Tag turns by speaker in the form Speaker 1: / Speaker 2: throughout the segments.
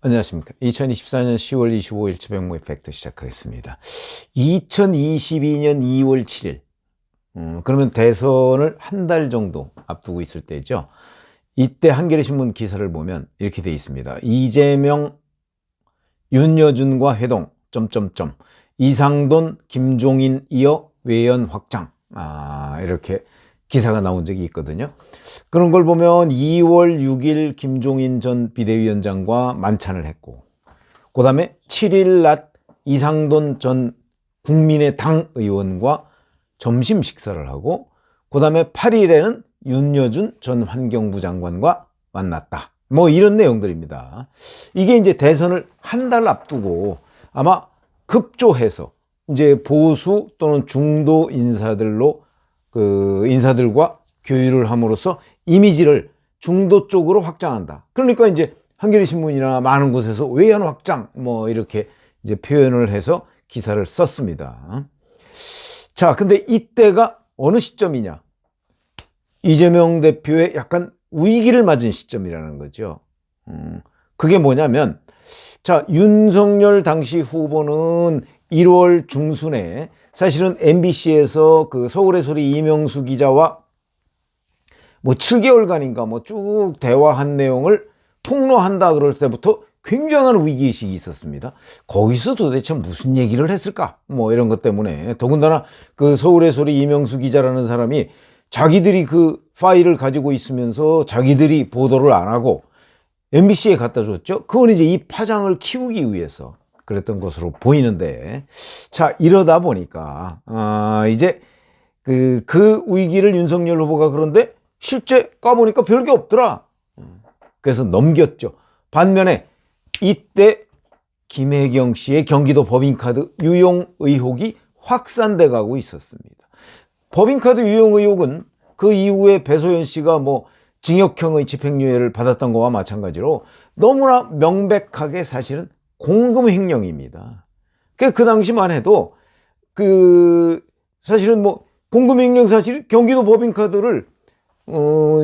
Speaker 1: 안녕하십니까. 2024년 10월 25일 주백모의 팩트 시작하겠습니다. 2022년 2월 7일. 그러면 대선을 한 달 정도 앞두고 있을 때죠. 이때 한겨레신문 기사를 보면 이렇게 돼 있습니다. 이재명, 윤여준과 회동, 이상돈, 김종인 이어 외연 확장. 이렇게 기사가 나온 적이 있거든요. 그런 걸 보면 2월 6일 김종인 전 비대위원장과 만찬을 했고, 그 다음에 7일 낮 이상돈 전 국민의당 의원과 점심 식사를 하고, 그 다음에 8일에는 윤여준 전 환경부 장관과 만났다. 뭐 이런 내용들입니다. 이게 이제 대선을 한 달 앞두고 아마 급조해서 이제 보수 또는 중도 인사들과 교류를 함으로써 이미지를 중도 쪽으로 확장한다. 그러니까 이제 한겨레신문이나 많은 곳에서 외연 확장 뭐 이렇게 이제 표현을 해서 기사를 썼습니다. 자, 근데 이때가 어느 시점이냐? 이재명 대표의 약간 위기를 맞은 시점이라는 거죠. 그게 뭐냐면, 자, 윤석열 당시 후보는 1월 중순에 사실은 MBC에서 그 서울의 소리 이명수 기자와 뭐 7개월간인가 뭐 쭉 대화한 내용을 폭로한다 그럴 때부터 굉장한 위기의식이 있었습니다. 거기서 도대체 무슨 얘기를 했을까? 뭐 이런 것 때문에. 더군다나 그 서울의 소리 이명수 기자라는 사람이 자기들이 그 파일을 가지고 있으면서 자기들이 보도를 안 하고 MBC에 갖다 줬죠. 그건 이제 이 파장을 키우기 위해서 그랬던 것으로 보이는데, 자, 이러다 보니까 이제 그 위기를 윤석열 후보가 그런데 실제 까보니까 별게 없더라. 그래서 넘겼죠. 반면에 이때 김혜경 씨의 경기도 법인카드 유용 의혹이 확산돼 가고 있었습니다. 법인카드 유용 의혹은 그 이후에 배소연 씨가 뭐 징역형의 집행유예를 받았던 거와 마찬가지로 너무나 명백하게 사실은 공금 횡령입니다. 그 당시만 해도 사실은 뭐 공금 횡령 사실 경기도 법인카드를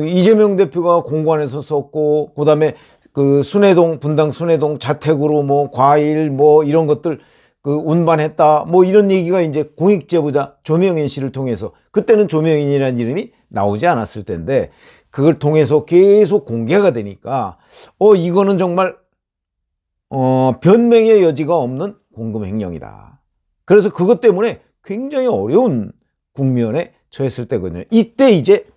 Speaker 1: 이재명 대표가 공관에서 썼고, 그 다음에 분당 순회동 자택으로 뭐 과일 뭐 이런 것들 운반했다 뭐 이런 얘기가 이제 공익제보자 조명인 씨를 통해서, 그때는 조명인이라는 이름이 나오지 않았을 텐데 그걸 통해서 계속 공개가 되니까 이거는 정말 변명의 여지가 없는 공금 횡령이다. 그래서 그것 때문에 굉장히 어려운 국면에 처했을 때거든요. 이때 이제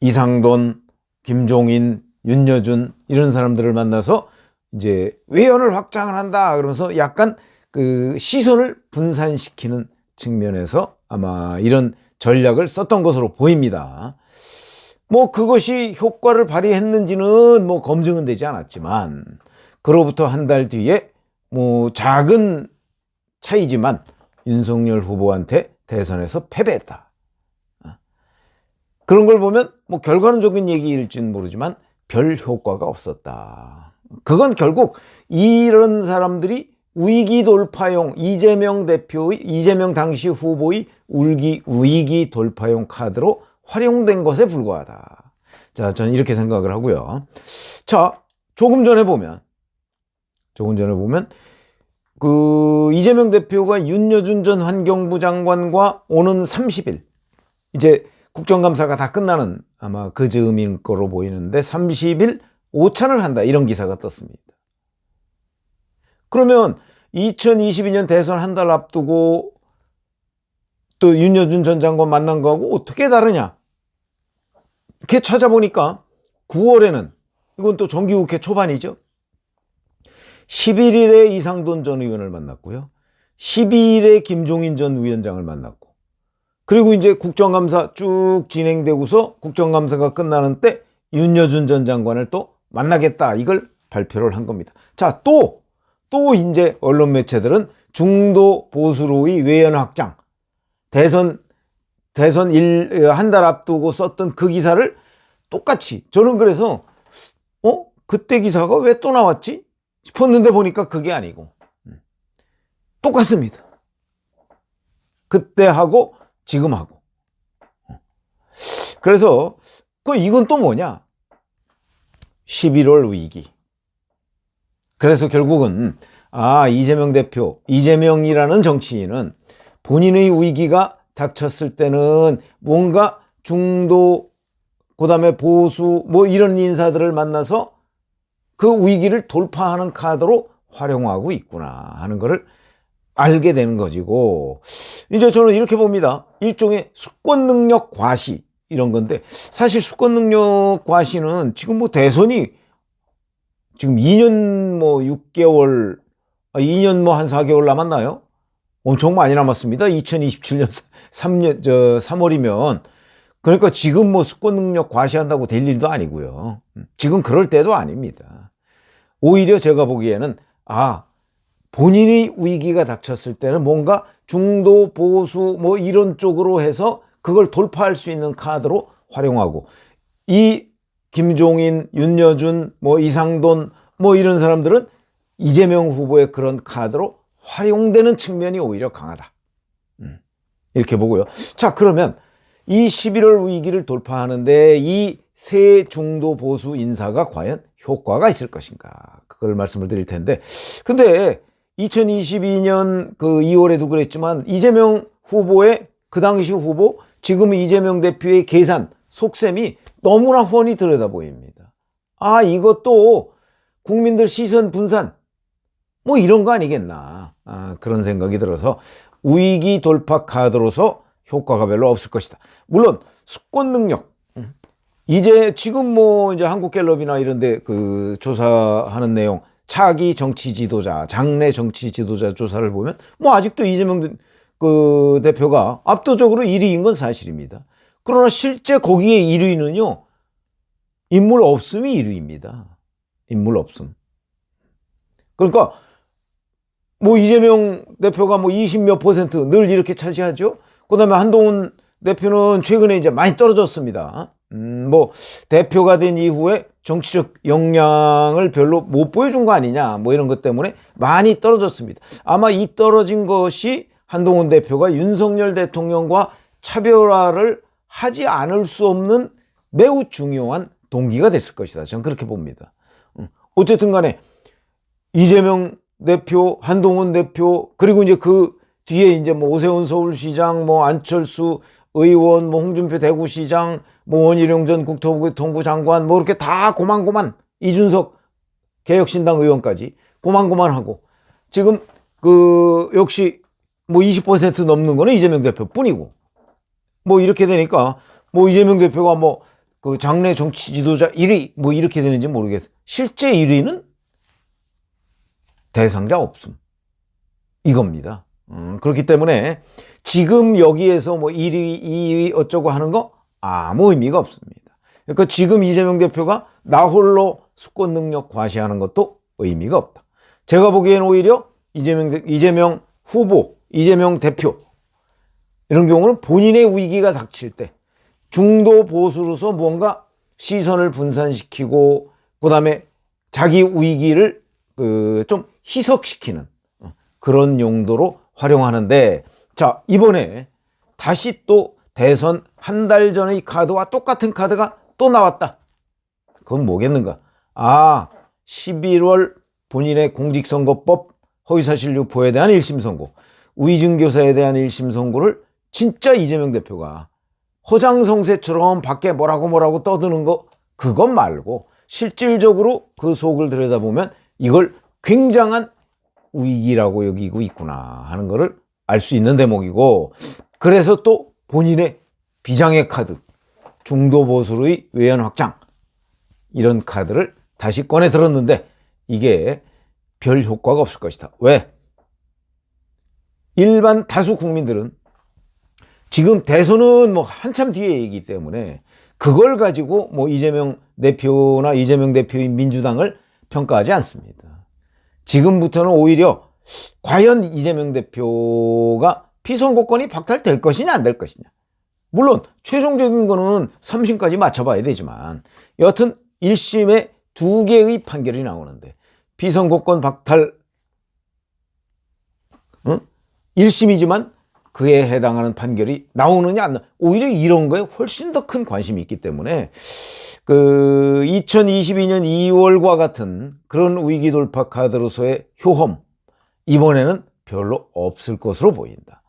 Speaker 1: 이상돈, 김종인, 윤여준 이런 사람들을 만나서 이제 외연을 확장을 한다 그러면서 약간 시선을 분산시키는 측면에서 아마 이런 전략을 썼던 것으로 보입니다. 뭐 그것이 효과를 발휘했는지는 뭐 검증은 되지 않았지만, 그로부터 한 달 뒤에 뭐 작은 차이지만 윤석열 후보한테 대선에서 패배했다. 그런 걸 보면 뭐 결과론적인 얘기일지는 모르지만 별 효과가 없었다. 그건 결국 이런 사람들이 위기 돌파용, 이재명 당시 후보의 위기 돌파용 카드로 활용된 것에 불과하다. 자, 저는 이렇게 생각을 하고요. 자, 조금 전에 보면 이재명 대표가 윤여준 전 환경부 장관과 오는 30일, 이제 국정감사가 다 끝나는 아마 그 즈음인 거로 보이는데 30일 오찬을 한다, 이런 기사가 떴습니다. 그러면 2022년 대선 한 달 앞두고 또 윤여준 전 장관 만난 거하고 어떻게 다르냐? 이렇게 찾아보니까 9월에는, 이건 또 정기국회 초반이죠. 11일에 이상돈 전 의원을 만났고요. 12일에 김종인 전 위원장을 만났고, 그리고 이제 국정감사 쭉 진행되고서 국정감사가 끝나는 때 윤여준 전 장관을 또 만나겠다, 이걸 발표를 한 겁니다. 자, 또 이제 언론 매체들은 중도 보수로의 외연 확장, 대선 한 달 앞두고 썼던 그 기사를 똑같이, 저는 그래서 그때 기사가 왜 또 나왔지 싶었는데 보니까 그게 아니고 똑같습니다. 그때 하고 지금 하고. 그래서 그럼 이건 또 뭐냐? 11월 위기. 그래서 결국은 이재명 대표, 이재명이라는 정치인은 본인의 위기가 닥쳤을 때는 뭔가 중도, 그다음에 보수 뭐 이런 인사들을 만나서 그 위기를 돌파하는 카드로 활용하고 있구나 하는 것을 알게 되는 것이고, 이제 저는 이렇게 봅니다. 일종의 수권 능력 과시 이런 건데, 사실 수권 능력 과시는 지금 뭐 대선이 지금 2년 뭐 6개월, 2년 뭐 한 4개월 남았나요? 엄청 많이 남았습니다. 2027년 3월이면. 그러니까 지금 뭐 수권 능력 과시한다고 될 일도 아니고요. 지금 그럴 때도 아닙니다. 오히려 제가 보기에는 본인이 위기가 닥쳤을 때는 뭔가 중도 보수 뭐 이런 쪽으로 해서 그걸 돌파할 수 있는 카드로 활용하고, 이 김종인, 윤여준, 뭐 이상돈 뭐 이런 사람들은 이재명 후보의 그런 카드로 활용되는 측면이 오히려 강하다. 이렇게 보고요. 자, 그러면 이 11월 위기를 돌파하는데 이 세 중도 보수 인사가 과연 효과가 있을 것인가? 그걸 말씀을 드릴 텐데, 근데 2022년 그 2월에도 그랬지만 이재명 후보의 그 당시 후보, 지금 이재명 대표의 계산, 속셈이 너무나 훤히 들여다 보입니다. 이것도 국민들 시선 분산 뭐 이런 거 아니겠나, 그런 생각이 들어서 위기 돌파 카드로서 효과가 별로 없을 것이다. 물론 수권 능력, 이제 지금 뭐 이제 한국갤럽이나 이런데 그 조사하는 내용, 차기 정치 지도자, 장래 정치 지도자 조사를 보면 뭐 아직도 이재명 그 대표가 압도적으로 1위인 건 사실입니다. 그러나 실제 거기에 1위는요, 인물 없음이 1위입니다. 인물 없음. 그러니까 뭐 이재명 대표가 뭐 20몇 퍼센트 늘 이렇게 차지하죠. 그다음에 한동훈 대표는 최근에 이제 많이 떨어졌습니다. 뭐 대표가 된 이후에 정치적 역량을 별로 못 보여준 거 아니냐, 뭐 이런 것 때문에 많이 떨어졌습니다. 아마 이 떨어진 것이 한동훈 대표가 윤석열 대통령과 차별화를 하지 않을 수 없는 매우 중요한 동기가 됐을 것이다. 저는 그렇게 봅니다. 어쨌든 간에 이재명 대표, 한동훈 대표, 그리고 이제 그 뒤에 이제 뭐 오세훈 서울시장, 뭐 안철수 의원, 뭐 홍준표 대구시장, 뭐 원희룡 전 국토부 장관, 뭐 이렇게 다 고만고만, 이준석 개혁신당 의원까지 고만고만하고, 지금 그 역시 뭐 20% 넘는 거는 이재명 대표 뿐이고, 뭐 이렇게 되니까 뭐 이재명 대표가 뭐 그 장래 정치 지도자 1위 뭐 이렇게 되는지 모르겠어요. 실제 1위는 대상자 없음, 이겁니다. 그렇기 때문에 지금 여기에서 뭐 1위, 2위 어쩌고 하는 거 아무 의미가 없습니다. 그러니까 지금 이재명 대표가 나 홀로 수권 능력 과시하는 것도 의미가 없다. 제가 보기엔 오히려 이재명 후보, 이재명 대표 이런 경우는 본인의 위기가 닥칠 때 중도 보수로서 무언가 시선을 분산시키고, 그다음에 자기 위기를 좀 희석시키는 그런 용도로 활용하는데, 자, 이번에 다시 또 대선 한 달 전의 카드와 똑같은 카드가 또 나왔다. 그건 뭐겠는가? 11월 본인의 공직선거법 허위사실 유포에 대한 1심 선고, 위증교사에 대한 1심 선고를 진짜 이재명 대표가 허장성세처럼 밖에 뭐라고 떠드는 거, 그것 말고 실질적으로 그 속을 들여다보면 이걸 굉장한 위기라고 여기고 있구나 하는 거를 알 수 있는 대목이고, 그래서 또 본인의 비장의 카드, 중도 보수의 외연 확장, 이런 카드를 다시 꺼내 들었는데 이게 별 효과가 없을 것이다. 왜? 일반 다수 국민들은 지금 대선은 뭐 한참 뒤에 얘기이기 때문에 그걸 가지고 뭐 이재명 대표나 이재명 대표의 민주당을 평가하지 않습니다. 지금부터는 오히려 과연 이재명 대표가 피선거권이 박탈될 것이냐 안 될 것이냐. 물론 최종적인 거는 3심까지 맞춰봐야 되지만 여하튼 1심에 2개의 판결이 나오는데 피선거권 박탈 1심이지만 그에 해당하는 판결이 나오느냐 안 나. 오히려 이런 거에 훨씬 더 큰 관심이 있기 때문에 2022년 2월과 같은 그런 위기 돌파 카드로서의 효험 이번에는 별로 없을 것으로 보인다.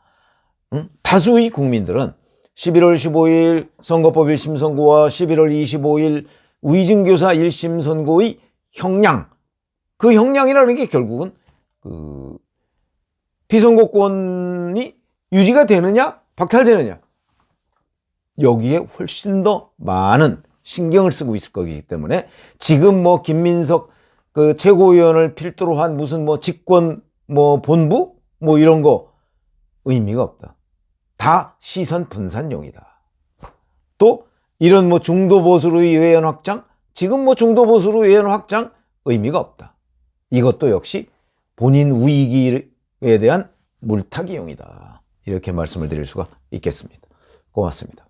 Speaker 1: 다수의 국민들은 11월 15일 선거법 1심 선고와 11월 25일 위증교사 1심 선고의 형량, 그 형량이라는 게 결국은 피선거권이 유지가 되느냐 박탈되느냐, 여기에 훨씬 더 많은 신경을 쓰고 있을 거기 때문에 지금 김민석 최고위원을 필두로 한 무슨 직권 본부 이런 거 의미가 없다. 다 시선 분산용이다. 또 이런 중도 보수의 외연 확장, 지금 중도 보수의 외연 확장 의미가 없다. 이것도 역시 본인 위기에 대한 물타기용이다. 이렇게 말씀을 드릴 수가 있겠습니다. 고맙습니다.